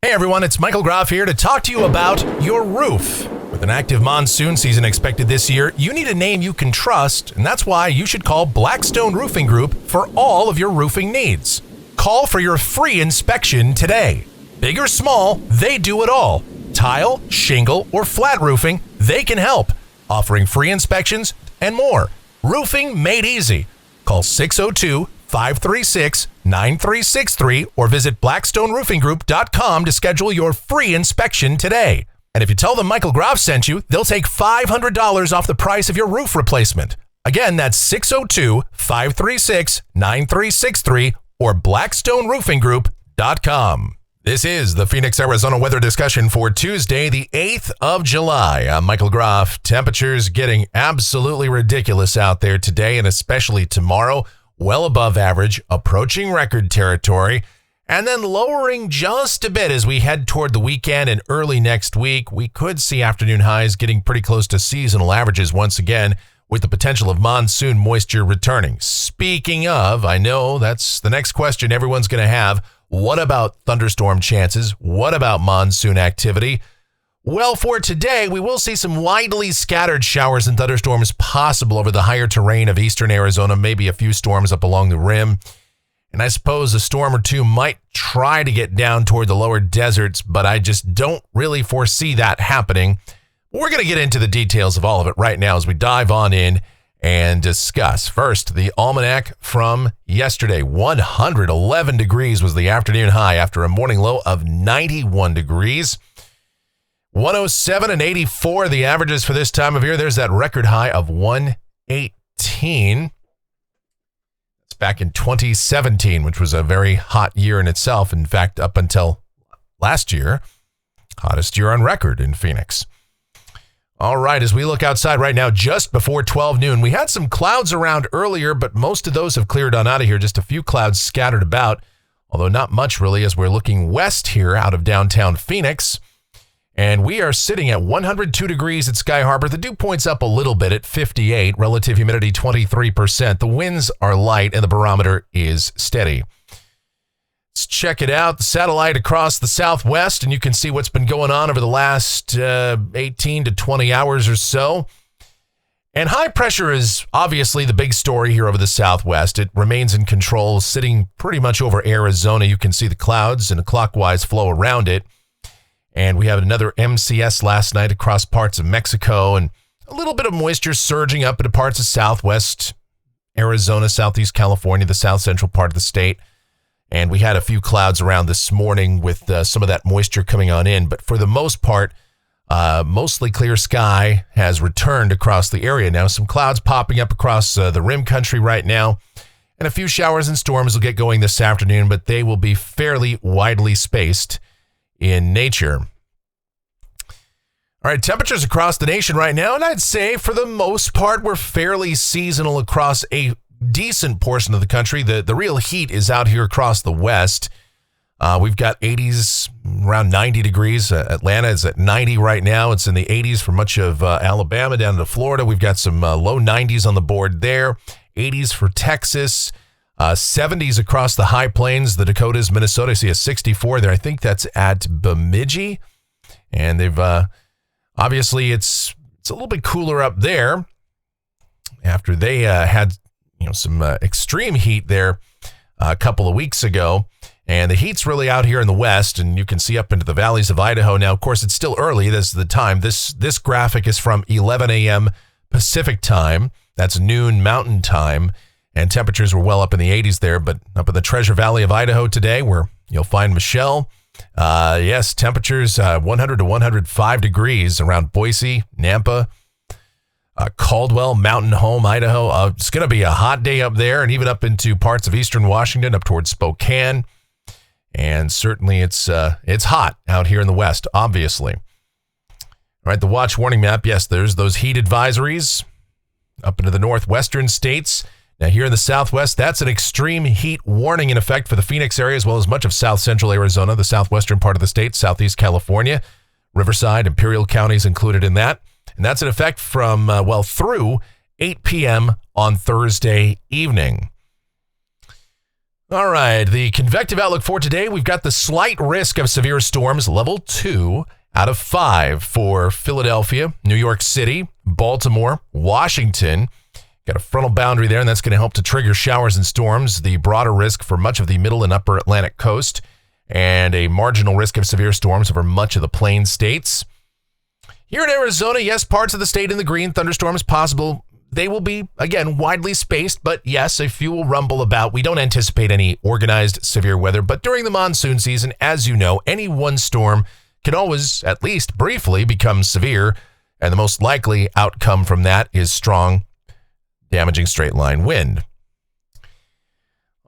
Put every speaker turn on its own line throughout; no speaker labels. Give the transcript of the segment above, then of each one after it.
Hey everyone, it's Michael Groff here to talk to you about your roof. With an active monsoon season expected this year, you need a name you can trust, and that's why you should call Blackstone Roofing Group for all of your roofing needs. Call for your free inspection today. Big or small, they do it all. Tile, shingle, or flat roofing, they can help. Offering free inspections and more. Roofing made easy. Call 602-536-9363 or visit blackstoneroofinggroup.com to schedule your free inspection today. And if you tell them Michael Groff sent you, they'll take $500 off the price of your roof replacement. Again, that's 602-536-9363 or blackstoneroofinggroup.com. This is the Phoenix, Arizona weather discussion for Tuesday, the 8th of July. I'm Michael Groff. Temperatures getting absolutely ridiculous out there today and especially tomorrow. Well above average, approaching record territory, and then lowering just a bit as we head toward the weekend and early next week. We could see afternoon highs getting pretty close to seasonal averages once again, with the potential of monsoon moisture returning. Speaking of, I know that's the next question everyone's going to have. What about thunderstorm chances? What about monsoon activity? Well, for today, we will see some widely scattered showers and thunderstorms possible over the higher terrain of eastern Arizona, maybe a few storms up along the rim. And I suppose a storm or two might try to get down toward the lower deserts, but I just don't really foresee that happening. We're going to get into the details of all of it right now as we dive on in and discuss. First, the almanac from yesterday. 111 degrees was the afternoon high after a morning low of 91 degrees. 107 and 84, the averages for this time of year. There's that record high of 118. It's back in 2017, which was a very hot year in itself. In fact, up until last year, hottest year on record in Phoenix. All right, as we look outside right now, just before 12 noon, we had some clouds around earlier, but most of those have cleared on out of here. Just a few clouds scattered about, although not much really as we're looking west here out of downtown Phoenix. And we are sitting at 102 degrees at Sky Harbor. The dew point's up a little bit at 58, relative humidity 23%. The winds are light and the barometer is steady. Let's check it out. The satellite across the southwest, and you can see what's been going on over the last 18 to 20 hours or so. And high pressure is obviously the big story here over the southwest. It remains in control, sitting pretty much over Arizona. You can see the clouds in a clockwise flow around it. And we had another MCS last night across parts of Mexico, and a little bit of moisture surging up into parts of southwest Arizona, southeast California, the south central part of the state. And we had a few clouds around this morning with some of that moisture coming on in. But for the most part, mostly clear sky has returned across the area now. Some clouds popping up across the rim country right now. And a few showers and storms will get going this afternoon, but they will be fairly widely spaced in nature. All right, temperatures across the nation right now, and I'd say for the most part, we're fairly seasonal across a decent portion of the country. The real heat is out here across the west. We've got 80s, around 90 degrees. Atlanta is at 90 right now. It's in the 80s for much of Alabama down to Florida. We've got some low 90s on the board there. 80s for Texas. 70s across the high plains, the Dakotas, Minnesota. I see a 64 there. I think that's at Bemidji. And they've obviously it's a little bit cooler up there after they had some extreme heat there a couple of weeks ago. And the heat's really out here in the west, and you can see up into the valleys of Idaho. Now, of course, it's still early. This is the time. This graphic is from 11 a.m. Pacific time. That's noon Mountain time. And temperatures were well up in the 80s there, but up in the Treasure Valley of Idaho today, where you'll find Michelle. Yes, temperatures 100 to 105 degrees around Boise, Nampa, Caldwell, Mountain Home, Idaho. It's going to be a hot day up there, and even up into parts of eastern Washington, up towards Spokane. And certainly it's hot out here in the west, obviously. All right, the watch warning map. Yes, there's those heat advisories up into the northwestern states. Now, here in the southwest, that's an extreme heat warning in effect for the Phoenix area, as well as much of south central Arizona, the southwestern part of the state, southeast California, Riverside, Imperial counties included in that. And that's in effect from, through 8 p.m. on Thursday evening. All right, the convective outlook for today, we've got the slight risk of severe storms, level 2 out of 5 for Philadelphia, New York City, Baltimore, Washington. Got a frontal boundary there, and that's going to help to trigger showers and storms. The broader risk for much of the middle and upper Atlantic coast, and a marginal risk of severe storms over much of the plain states. Here in Arizona, yes, parts of the state in the green, thunderstorms possible. They will be, again, widely spaced, but yes, a few will rumble about. We don't anticipate any organized severe weather, but during the monsoon season, as you know, any one storm can always, at least briefly, become severe, and the most likely outcome from that is strong, damaging straight-line wind.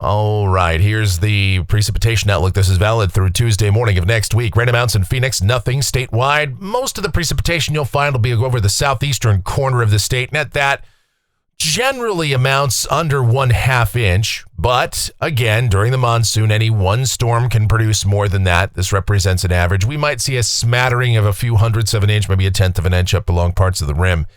All right, here's the precipitation outlook. This is valid through Tuesday morning of next week. Rain amounts in Phoenix, nothing statewide. Most of the precipitation you'll find will be over the southeastern corner of the state, and at that, generally amounts under 1/2 inch. But again, during the monsoon, any one storm can produce more than that. This represents an average. We might see a smattering of a few hundredths of an inch, maybe a tenth of an inch up along parts of the rim.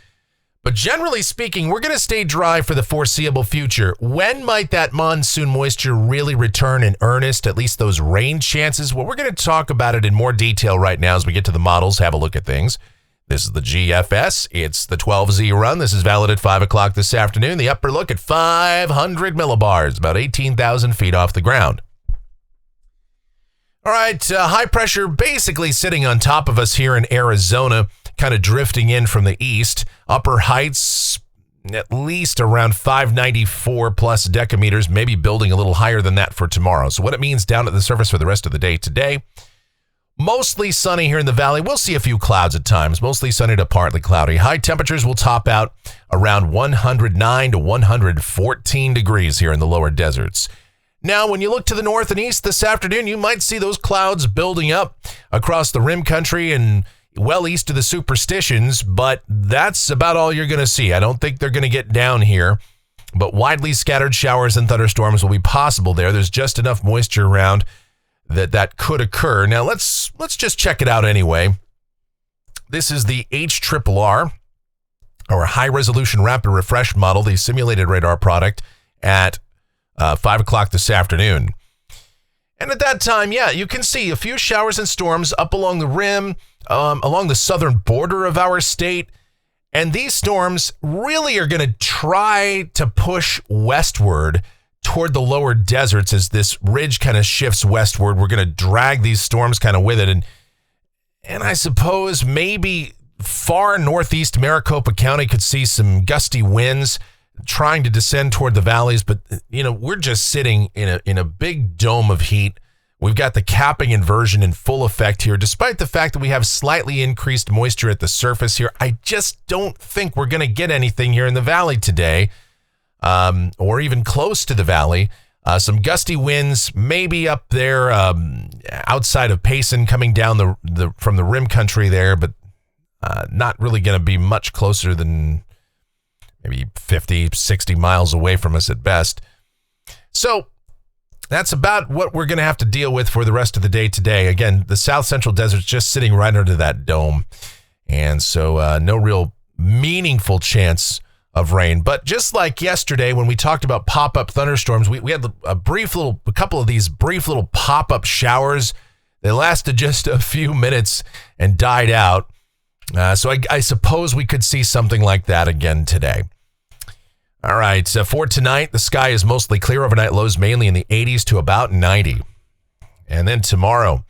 But generally speaking, we're going to stay dry for the foreseeable future. When might that monsoon moisture really return in earnest, at least those rain chances? Well, we're going to talk about it in more detail right now as we get to the models, have a look at things. This is the GFS. It's the 12Z run. This is valid at 5 o'clock this afternoon. The upper look at 500 millibars, about 18,000 feet off the ground. All right, high pressure basically sitting on top of us here in Arizona, kind of drifting in from the east. Upper heights at least around 594 plus decameters, maybe building a little higher than that for tomorrow. So what it means down at the surface for the rest of the day today, mostly sunny here in the valley. We'll see a few clouds at times, mostly sunny to partly cloudy. High temperatures will top out around 109 to 114 degrees here in the lower deserts. Now, when you look to the north and east this afternoon, you might see those clouds building up across the rim country and well east of the superstitions, but that's about all you're going to see. I don't think they're going to get down here, but widely scattered showers and thunderstorms will be possible there. There's just enough moisture around that could occur. Now, let's just check it out anyway. This is the HRRR, or High Resolution Rapid Refresh model, the simulated radar product at 5 o'clock this afternoon. And at that time, yeah, you can see a few showers and storms up along the rim, along the southern border of our state. And these storms really are going to try to push westward toward the lower deserts as this ridge kind of shifts westward. We're going to drag these storms kind of with it. And I suppose maybe far northeast Maricopa County could see some gusty winds trying to descend toward the valleys. But, you know, we're just sitting in a big dome of heat. We've got the capping inversion in full effect here. Despite the fact that we have slightly increased moisture at the surface here, I just don't think we're going to get anything here in the valley today, or even close to the valley. Some gusty winds maybe up there outside of Payson coming down from the rim country there, but not really going to be much closer than maybe 50, 60 miles away from us at best. So that's about what we're going to have to deal with for the rest of the day today. Again, the south central desert's just sitting right under that dome. And so no real meaningful chance of rain. But just like yesterday when we talked about pop-up thunderstorms, we had a couple of these brief little pop-up showers. They lasted just a few minutes and died out. So I suppose we could see something like that again today. All right, so for tonight, the sky is mostly clear. Overnight lows mainly in the 80s to about 90. And then tomorrow,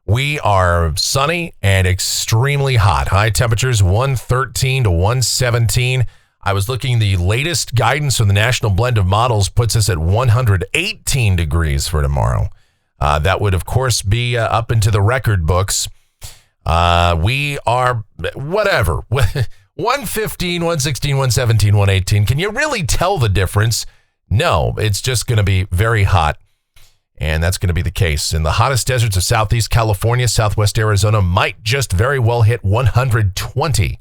we are sunny and extremely hot. High temperatures 113 to 117. I was looking, the latest guidance from the National Blend of Models puts us at 118 degrees for tomorrow. That would, of course, be up into the record books. We are, whatever, 115, 116, 117, 118. Can you really tell the difference? No, it's just going to be very hot. And that's going to be the case. In the hottest deserts of Southeast California, Southwest Arizona might just very well hit 120.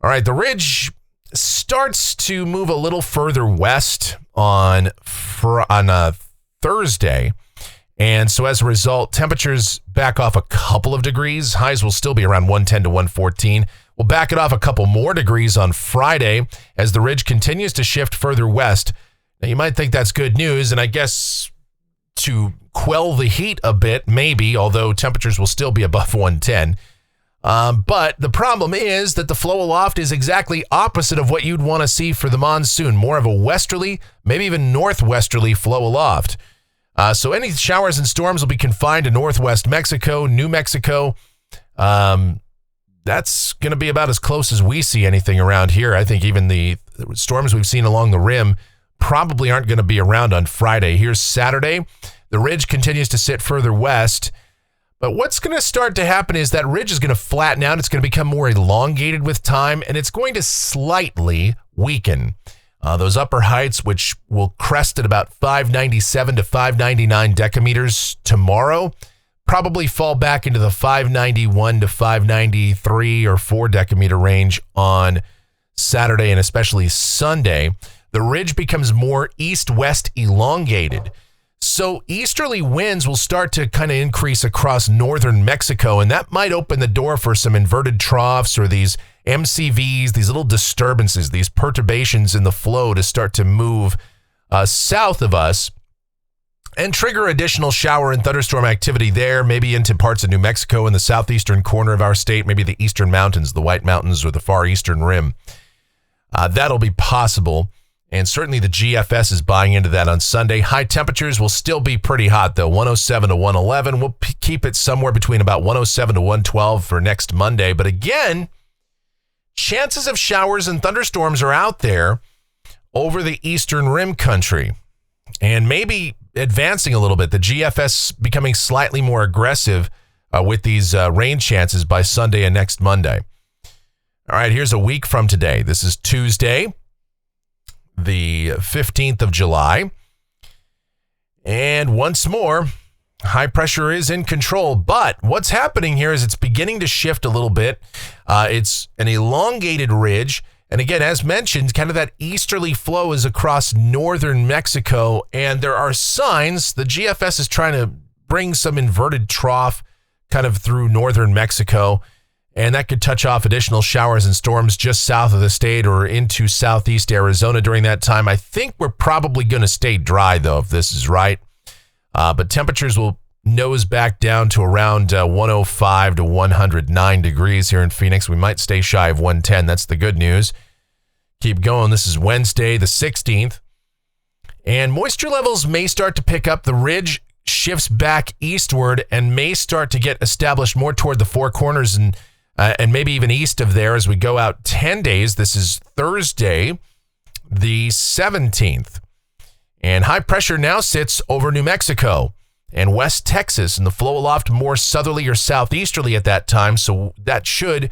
All right, the ridge starts to move a little further west on Thursday. And so as a result, temperatures back off a couple of degrees. Highs will still be around 110 to 114. We'll back it off a couple more degrees on Friday as the ridge continues to shift further west. Now, you might think that's good news, and I guess to quell the heat a bit, maybe, although temperatures will still be above 110. But the problem is that the flow aloft is exactly opposite of what you'd want to see for the monsoon. More of a westerly, maybe even northwesterly flow aloft. So any showers and storms will be confined to northwest Mexico, New Mexico. That's going to be about as close as we see anything around here. I think even the storms we've seen along the rim probably aren't going to be around on Friday. Here's Saturday. The ridge continues to sit further west. But what's going to start to happen is that ridge is going to flatten out. It's going to become more elongated with time, and it's going to slightly weaken. Those upper heights, which will crest at about 597 to 599 decameters tomorrow, probably fall back into the 591 to 593 or 4 decameter range on Saturday and especially Sunday. The ridge becomes more east-west elongated. So easterly winds will start to kind of increase across northern Mexico, and that might open the door for some inverted troughs or these MCVs, these little disturbances, these perturbations in the flow to start to move south of us and trigger additional shower and thunderstorm activity there, maybe into parts of New Mexico in the southeastern corner of our state, maybe the eastern mountains, the White Mountains, or the far eastern rim. That'll be possible. And certainly the GFS is buying into that on Sunday. High temperatures will still be pretty hot, though. 107 to 111. We'll keep it somewhere between about 107 to 112 for next Monday. But again, chances of showers and thunderstorms are out there over the eastern rim country and maybe advancing a little bit. The GFS becoming slightly more aggressive with these rain chances by Sunday and next Monday. All right, here's a week from today. This is Tuesday, the 15th of July. And once more, high pressure is in control. But what's happening here is it's beginning to shift a little bit. It's an elongated ridge. And again, as mentioned, kind of that easterly flow is across northern Mexico. And there are signs the GFS is trying to bring some inverted trough kind of through northern Mexico. And that could touch off additional showers and storms just south of the state or into southeast Arizona during that time. I think we're probably going to stay dry, though, if this is right. But temperatures will nose back down to around 105 to 109 degrees here in Phoenix. We might stay shy of 110. That's the good news. Keep going. This is Wednesday, the 16th. And moisture levels may start to pick up. The ridge shifts back eastward and may start to get established more toward the Four Corners and maybe even east of there as we go out 10 days. This is Thursday, the 17th. And high pressure now sits over New Mexico and West Texas, and the flow aloft more southerly or southeasterly at that time. So that should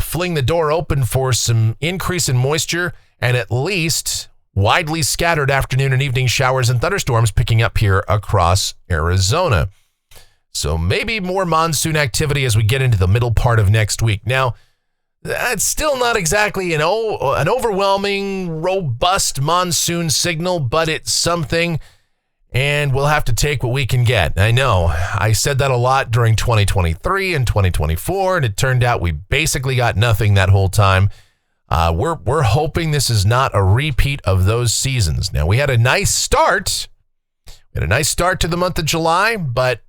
fling the door open for some increase in moisture and at least widely scattered afternoon and evening showers and thunderstorms picking up here across Arizona. So maybe more monsoon activity as we get into the middle part of next week. Now, that's still not exactly an overwhelming, robust monsoon signal, but it's something, and we'll have to take what we can get. I know, I said that a lot during 2023 and 2024, and it turned out we basically got nothing that whole time. We're hoping this is not a repeat of those seasons. Now, we had a nice start. We had a nice start to the month of July, but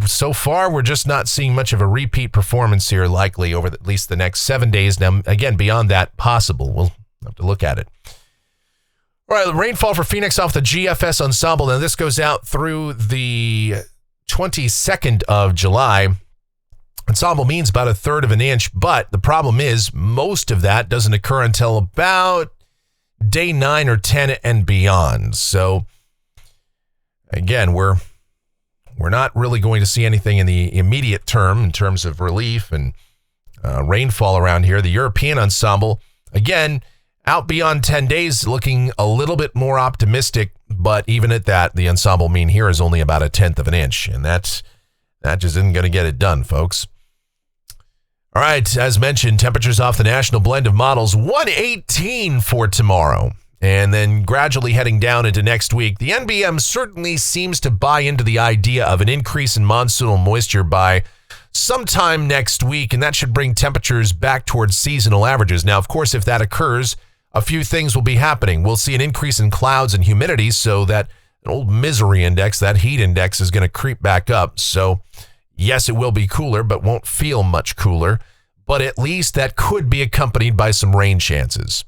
so far, we're just not seeing much of a repeat performance here, likely over at least the next 7 days. Now, again, beyond that, possible. We'll have to look at it. All right, the rainfall for Phoenix off the GFS ensemble. Now, this goes out through the 22nd of July. Ensemble means about 1/3 of an inch, but the problem is most of that doesn't occur until about day 9 or 10 and beyond. So, again, we're not really going to see anything in the immediate term in terms of relief and rainfall around here. The European ensemble, again, out beyond 10 days, looking a little bit more optimistic, but even at that, the ensemble mean here is only about 1/10 of an inch, and that just isn't going to get it done, folks. All right, as mentioned, temperatures off the national blend of models, 118 for tomorrow. And then gradually heading down into next week. The NBM certainly seems to buy into the idea of an increase in monsoonal moisture by sometime next week, and that should bring temperatures back towards seasonal averages. Now, of course, if that occurs, a few things will be happening. We'll see an increase in clouds and humidity, so that an old misery index, that heat index, is going to creep back up. So yes, it will be cooler, but won't feel much cooler. But at least that could be accompanied by some rain chances.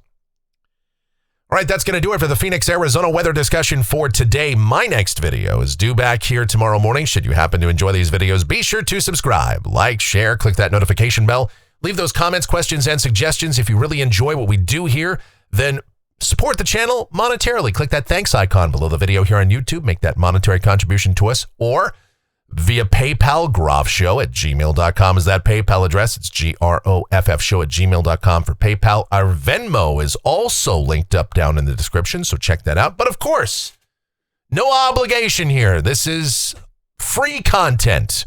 All right, that's going to do it for the Phoenix, Arizona weather discussion for today. My next video is due back here tomorrow morning. Should you happen to enjoy these videos, be sure to subscribe, like, share, click that notification bell. Leave those comments, questions, and suggestions. If you really enjoy what we do here, then support the channel monetarily. Click that thanks icon below the video here on YouTube. Make that monetary contribution to us, or via PayPal, groffshow@gmail.com is that PayPal address. It's GROFF@gmail.com for PayPal. Our Venmo is also linked up down in the description, so check that out. But of course, no obligation here. This is free content.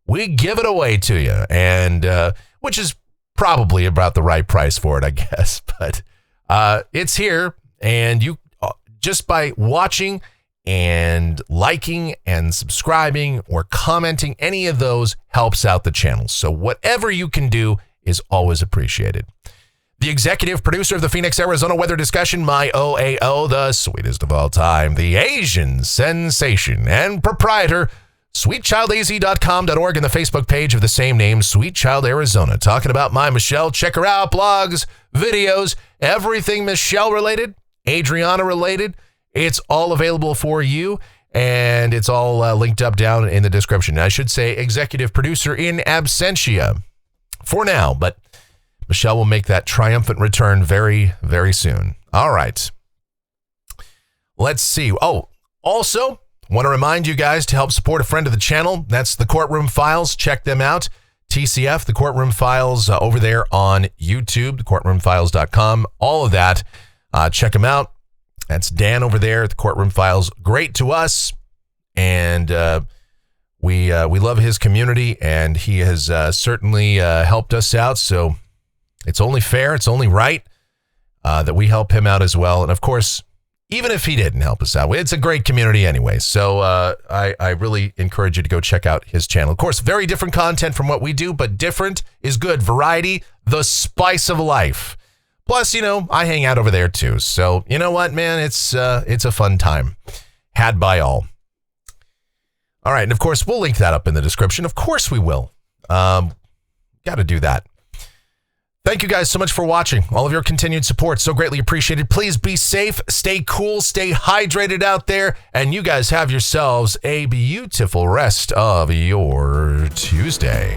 We give it away to you, and which is probably about the right price for it, I guess. But it's here, and you just by watching and liking and subscribing or commenting, any of those helps out the channel. So whatever you can do is always appreciated. The executive producer of the Phoenix, Arizona weather discussion, my OAO, the sweetest of all time, the Asian sensation and proprietor, sweetchildaz.com.org, and the Facebook page of the same name, Sweet Child Arizona. Talking about my Michelle. Check her out. Blogs, videos, everything Michelle related, Adriana related. It's all available for you, and it's all linked up down in the description. I should say executive producer in absentia for now, but Michelle will make that triumphant return very, very soon. All right. Let's see. Oh, also, want to remind you guys to help support a friend of the channel. That's the Courtroom Files. Check them out. TCF, the Courtroom Files, over there on YouTube, thecourtroomfiles.com. All of that. Check them out. That's Dan over there at the Courtroom Files. Great to us, and we love his community, and he has certainly helped us out. So it's only fair, it's only right that we help him out as well. And of course, even if he didn't help us out, it's a great community anyway. So I really encourage you to go check out his channel. Of course, very different content from what we do, but different is good. Variety, the spice of life. Plus, you know, I hang out over there too. So, you know what, man? It's a fun time had by all. All right. And of course, we'll link that up in the description. Of course we will. Got to do that. Thank you guys so much for watching. All of your continued support. So greatly appreciated. Please be safe, stay cool, stay hydrated out there. And you guys have yourselves a beautiful rest of your Tuesday.